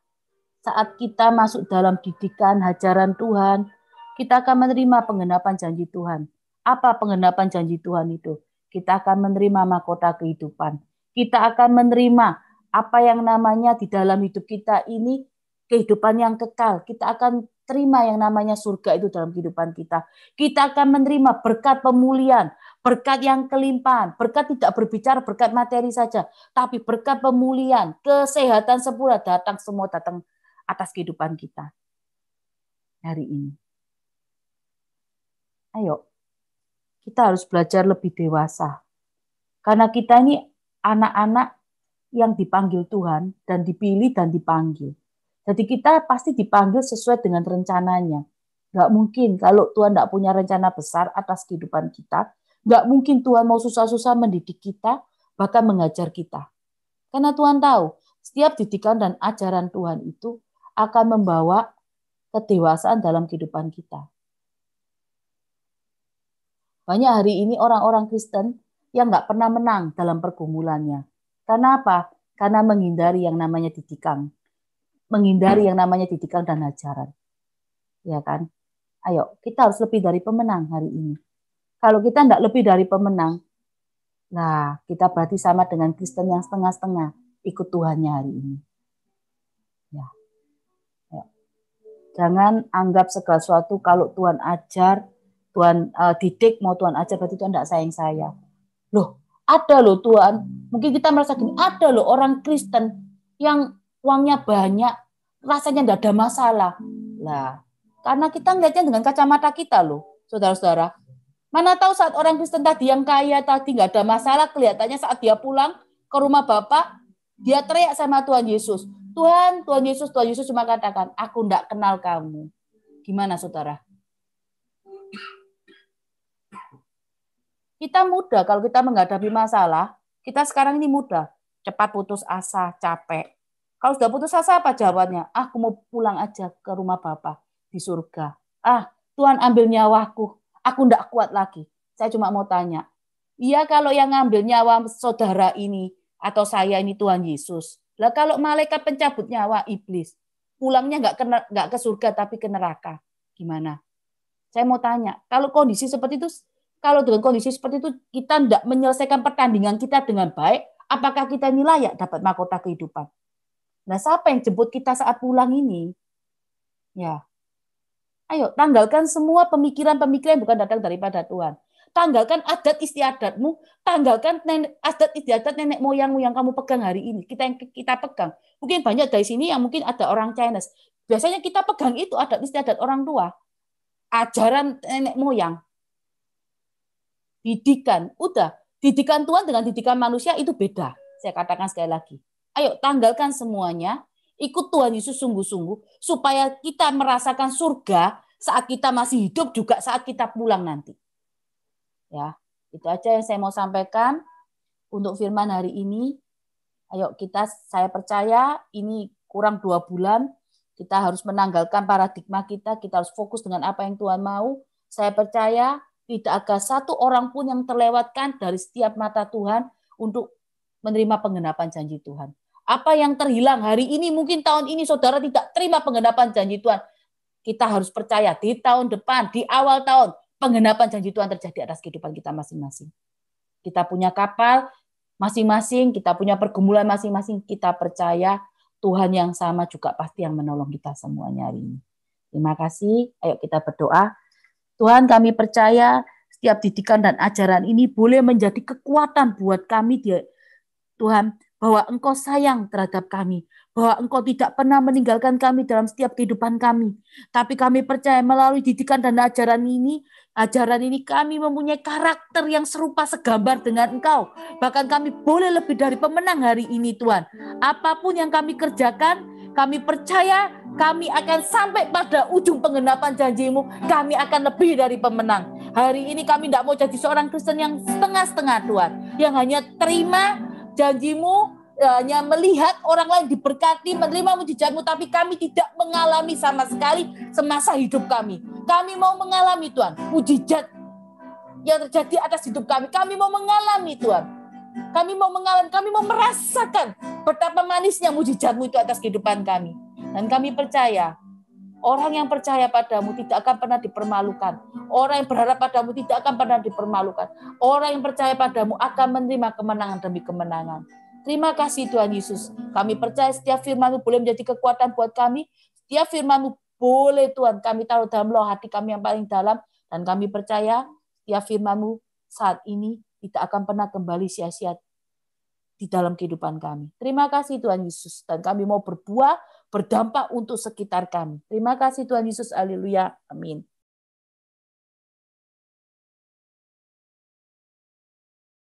Saat kita masuk dalam didikan hajaran Tuhan, kita akan menerima penggenapan janji Tuhan. Apa penggenapan janji Tuhan itu? Kita akan menerima mahkota kehidupan. Kita akan menerima apa yang namanya di dalam hidup kita ini kehidupan yang kekal. Kita akan terima yang namanya surga itu dalam kehidupan kita. Kita akan menerima berkat pemulihan, berkat yang kelimpahan. Berkat tidak berbicara berkat materi saja, tapi berkat pemulihan, kesehatan sempurna semua datang atas kehidupan kita hari ini. Ayo, kita harus belajar lebih dewasa. Karena kita ini anak-anak yang dipanggil Tuhan dan dipilih dan dipanggil. Jadi kita pasti dipanggil sesuai dengan rencananya. Nggak mungkin kalau Tuhan nggak punya rencana besar atas kehidupan kita. Nggak mungkin Tuhan mau susah-susah mendidik kita, bahkan mengajar kita. Karena Tuhan tahu, setiap didikan dan ajaran Tuhan itu akan membawa kedewasaan dalam kehidupan kita. Banyak hari ini orang-orang Kristen yang nggak pernah menang dalam pergumulannya. Karena apa? Karena menghindari yang namanya didikan. Menghindari yang namanya didikan dan ajaran. Ya kan? Ayo, kita harus lebih dari pemenang hari ini. Kalau kita nggak lebih dari pemenang, nah kita berarti sama dengan Kristen yang setengah-setengah ikut Tuhannya hari ini. Ya. Jangan anggap segala sesuatu kalau Tuhan ajar, Tuhan didik, mau Tuhan ajar berarti Tuhan tidak sayang saya. Loh, ada loh Tuhan. Mungkin kita merasa gini, ada loh orang Kristen yang uangnya banyak, rasanya tidak ada masalah. Lah, karena kita ngeliatnya dengan kacamata kita loh, saudara-saudara. Mana tahu saat orang Kristen tadi yang kaya tadi nggak ada masalah, kelihatannya saat dia pulang ke rumah Bapak, dia teriak sama Tuhan Yesus. Tuhan Yesus cuma katakan, aku enggak kenal kamu. Gimana saudara? Kita mudah kalau kita menghadapi masalah, kita sekarang ini mudah. Cepat putus asa, capek. Kalau sudah putus asa apa jawabannya? Aku mau pulang aja ke rumah Bapak di surga. Tuhan ambil nyawaku, aku enggak kuat lagi. Saya cuma mau tanya, iya kalau yang ngambil nyawa saudara ini atau saya ini Tuhan Yesus. Lah kalau malaikat pencabut nyawa iblis, pulangnya nggak ke surga tapi ke neraka. Gimana? Saya mau tanya, kalau kondisi seperti itu, Kalau dengan kondisi seperti itu kita tidak menyelesaikan pertandingan kita dengan baik, apakah kita ini layak dapat mahkota kehidupan? Nah, siapa yang jemput kita saat pulang ini? Ya, ayo tanggalkan semua pemikiran-pemikiran yang bukan datang daripada Tuhan. Tanggalkan adat istiadatmu, tanggalkan adat istiadat nenek moyangmu yang kamu pegang hari ini. Kita pegang. Mungkin banyak dari sini yang mungkin ada orang Chinese. Biasanya kita pegang itu adat istiadat orang tua, ajaran nenek moyang, didikan. Udah, didikan Tuhan dengan didikan manusia itu beda. Saya katakan sekali lagi. Ayo tanggalkan semuanya, ikut Tuhan Yesus sungguh-sungguh supaya kita merasakan surga saat kita masih hidup juga saat kita pulang nanti. Ya, itu aja yang saya mau sampaikan untuk firman hari ini. Ayo saya percaya ini kurang 2 bulan, kita harus menanggalkan paradigma kita harus fokus dengan apa yang Tuhan mau. Saya percaya tidak ada satu orang pun yang terlewatkan dari setiap mata Tuhan untuk menerima penggenapan janji Tuhan. Apa yang terhilang hari ini, mungkin tahun ini saudara tidak terima penggenapan janji Tuhan. Kita harus percaya di tahun depan, di awal tahun, penggenapan janji Tuhan terjadi atas kehidupan kita masing-masing. Kita punya kapal masing-masing, kita punya pergumulan masing-masing, kita percaya Tuhan yang sama juga pasti yang menolong kita semuanya hari ini. Terima kasih, ayo kita berdoa. Tuhan, kami percaya setiap didikan dan ajaran ini boleh menjadi kekuatan buat kami, Tuhan, bahwa Engkau sayang terhadap kami, bahwa Engkau tidak pernah meninggalkan kami dalam setiap kehidupan kami. Tapi kami percaya melalui didikan dan ajaran ini kami mempunyai karakter yang serupa segambar dengan Engkau. Bahkan kami boleh lebih dari pemenang hari ini, Tuhan. Apapun yang kami kerjakan, kami percaya kami akan sampai pada ujung penggenapan janji-Mu. Kami akan lebih dari pemenang. Hari ini kami tidak mau jadi seorang Kristen yang setengah-setengah, Tuhan. Yang hanya terima janji-Mu, hanya melihat orang lain diberkati, menerima mujizat-Mu, tapi kami tidak mengalami sama sekali semasa hidup kami. Kami mau mengalami, Tuhan, mujizat yang terjadi atas hidup kami. Kami mau mengalami, Tuhan. Kami mau merasakan betapa manisnya mujizat-Mu itu atas kehidupan kami. Dan kami percaya, orang yang percaya padamu tidak akan pernah dipermalukan. Orang yang berharap padamu tidak akan pernah dipermalukan. Orang yang percaya padamu akan menerima kemenangan demi kemenangan. Terima kasih Tuhan Yesus. Kami percaya setiap firman-Mu boleh menjadi kekuatan buat kami. Setiap firman-Mu boleh Tuhan kami taruh dalam loh hati kami yang paling dalam. Dan kami percaya setiap firman-Mu saat ini tidak akan pernah kembali sia-sia di dalam kehidupan kami. Terima kasih Tuhan Yesus. Dan kami mau berbuah, berdampak untuk sekitar kami. Terima kasih Tuhan Yesus. Haleluya. Amin.